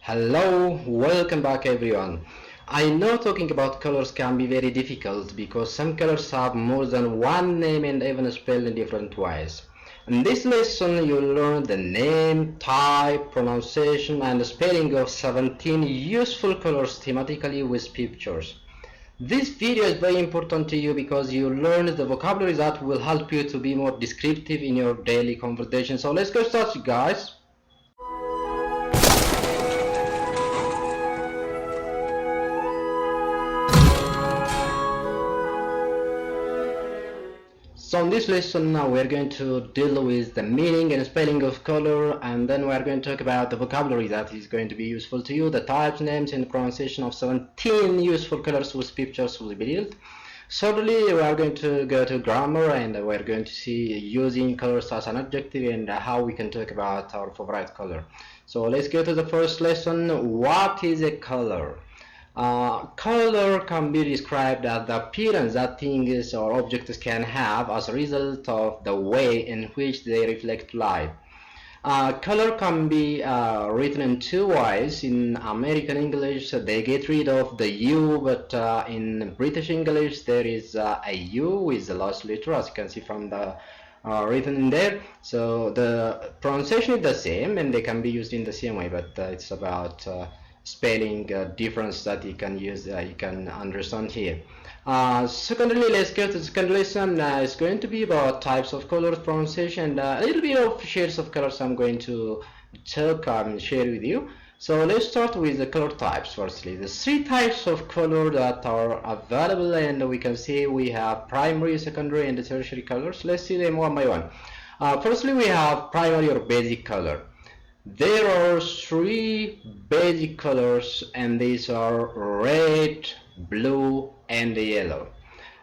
Hello, welcome back everyone. I know talking about colors can be very difficult because some colors have more than one name and even spelled in different ways. In this lesson you'll learn the name, type, pronunciation and spelling of 17 useful colors thematically with pictures. This video is very important to you because you learn the vocabulary that will help you to be more descriptive in your daily conversation. So let's go start, guys. So in this lesson now we're going to deal with the meaning and spelling of color, and then we're going to talk about the vocabulary that is going to be useful to you, the types, names and pronunciation of 17 useful colors with pictures will be dealt. Thirdly, we are going to go to grammar and we're going to see using colors as an adjective and how we can talk about our favorite color. So let's go to the first lesson. What is a color? Color can be described as the appearance that things or objects can have as a result of the way in which they reflect light. Color can be written in two ways. In American English, they get rid of the U, but in British English, there is a U with the last letter, as you can see from the written in there. So the pronunciation is the same, and they can be used in the same way, but it's about spelling difference that you can use, you can understand here. Secondly, let's go to the second lesson. It's going to be about types of colors, pronunciation, and a little bit of shades of colors I'm going to talk and share with you. So let's start with the color types. Firstly, the three types of color that are available, and we can see we have primary, secondary, and tertiary colors. Let's see them one by one. Firstly, we have primary or basic color. There are three basic colors, and these are red, blue, and yellow.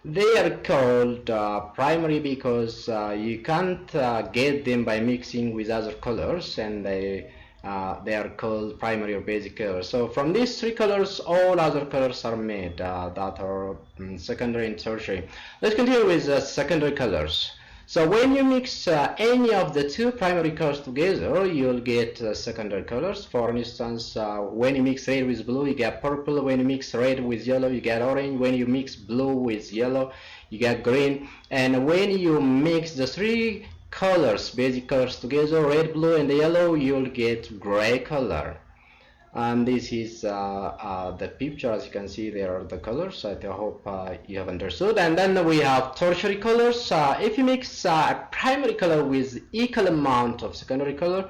They are called primary because you can't get them by mixing with other colors, and they are called primary or basic colors. So from these three colors, all other colors are made that are secondary and tertiary. Let's continue with secondary colors. So when you mix any of the two primary colors together, you'll get secondary colors. For instance, when you mix red with blue, you get purple. When you mix red with yellow, you get orange. When you mix blue with yellow, you get green. And when you mix the three colors, basic colors together, red, blue, and yellow, you'll get gray color. And this is the picture. As you can see, there are the colors. I hope you have understood. And then we have tertiary colors. If you mix primary color with equal amount of secondary color,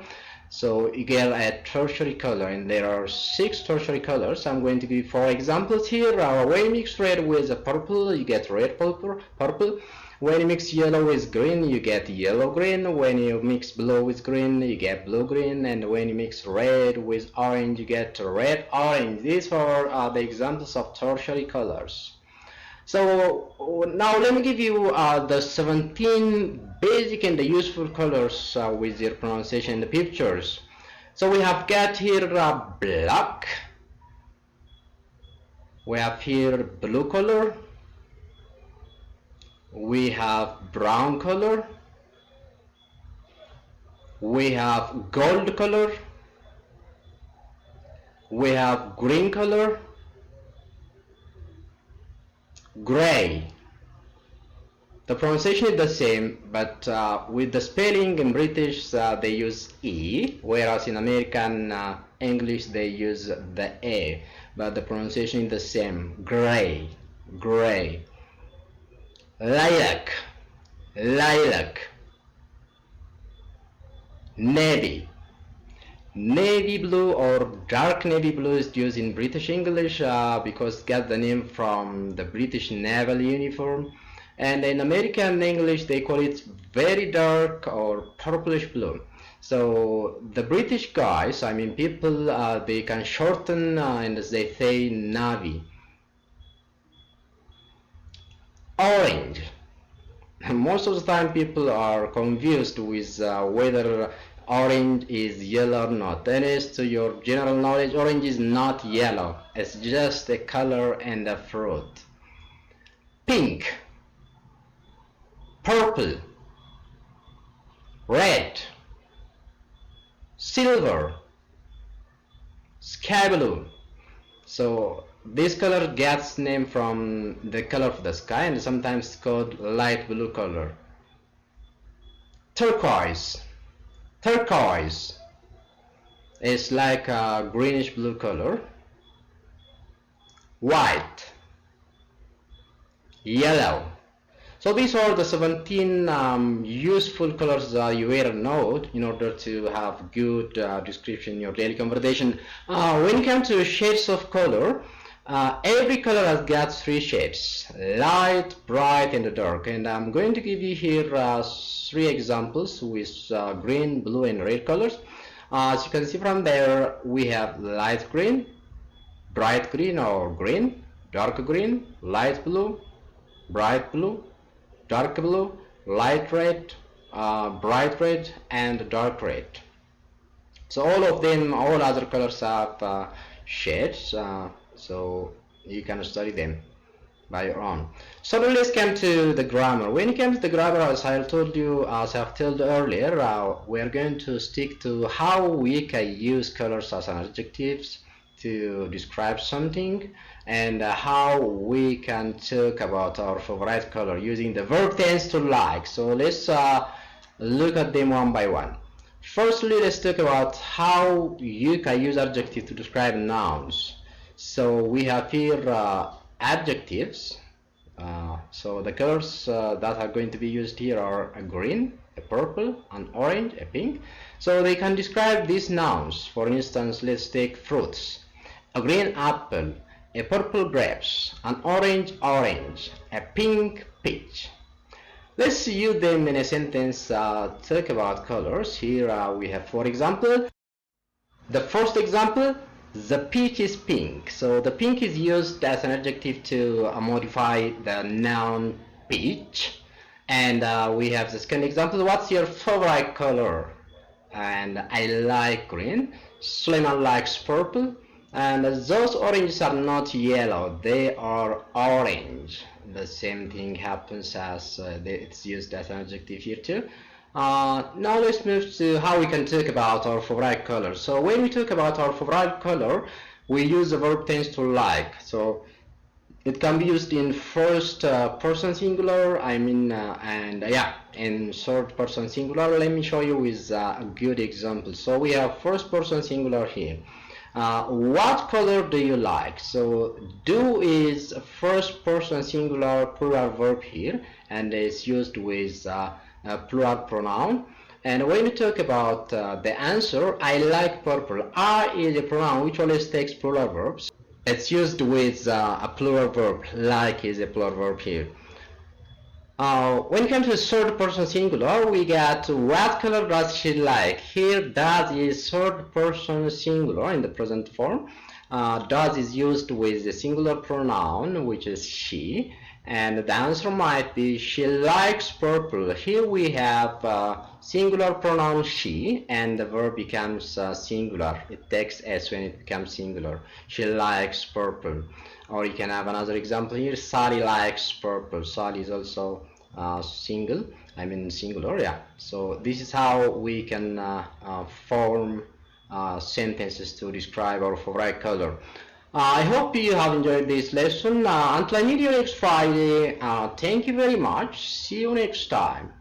so you get a tertiary color, and there are 6 tertiary colors. I'm going to give 4 examples here. When you mix red with purple, you get red purple. When you mix yellow with green, you get yellow green. When you mix blue with green, you get blue green. And when you mix red with orange, you get red orange. These are the examples of tertiary colors. So now let me give you the 17 basic and the useful colors with their pronunciation in the pictures. So we have got here black. We have here blue color. We have brown color. We have gold color. We have green color. Gray. The pronunciation is the same, but with the spelling in British they use E, whereas in American English they use the A, but the pronunciation is the same. Gray, gray. Lilac, lilac. Navy. Navy blue or dark navy blue is used in British English because it got the name from the British naval uniform, and in American English they call it very dark or purplish blue. So the British guys, I mean people, they can shorten and they say navy. Orange. Most of the time people are confused with whether orange is yellow or not. And as to your general knowledge, orange is not yellow. It's just a color and a fruit. Pink, purple, red, silver, Sky blue. So this color gets name from the color of the sky and sometimes called light blue color. Turquoise. Turquoise is like a greenish blue color. White. Yellow. So these are the 17 useful colors you wear a note in order to have good description in your daily conversation. When it comes to shades of color, every color has got 3 shades: light, bright, and dark. And I'm going to give you here 3 examples with green, blue, and red colors. As you can see from there, we have light green, bright green or green, dark green, light blue, bright blue, dark blue, light red, bright red, and dark red. So all of them, all other colors have shades, so you can study them by your own. So let's come to the grammar. When it comes to the grammar, as I've told earlier, we are going to stick to how we can use colors as an adjectives to describe something, and how we can talk about our favorite color using the verb tense to like. So let's look at them one by one. Firstly, let's talk about how you can use adjective to describe nouns. So we have here adjectives. So the colors that are going to be used here are a green, a purple, an orange, a pink. So they can describe these nouns. For instance, let's take fruits. A green apple, a purple grapes, an orange orange, a pink peach. Let's use them in a sentence. Talk about colors. Here we have, for example, the first example: the peach is pink. So the pink is used as an adjective to modify the noun peach. And we have the second example: what's your favorite color? And I like green. Suleiman likes purple. And those oranges are not yellow, they are orange. The same thing happens as it's used as an adjective here too. Now let's move to how we can talk about our favorite color. So when we talk about our favorite color, we use the verb tense to like. So it can be used in first person singular, and in third person singular. Let me show you with a good example. So we have first person singular here. What color do you like? So do is first person singular plural verb here, and it's used with a plural pronoun. And when we talk about the answer, I like purple. I is a pronoun which always takes plural verbs. It's used with a plural verb. Like is a plural verb here. When it comes to third person singular, we got what color does she like? Here, does is third person singular in the present form. Does is used with the singular pronoun, which is she, and the answer might be she likes purple. Here we have singular pronoun she, and the verb becomes singular. It takes s when it becomes singular. She likes purple. Or you can have another example here: Sally likes purple. Sally is also singular. Yeah. So this is how we can form sentences to describe our favorite color. I hope you have enjoyed this lesson. Until I meet you next Friday, thank you very much. See you next time.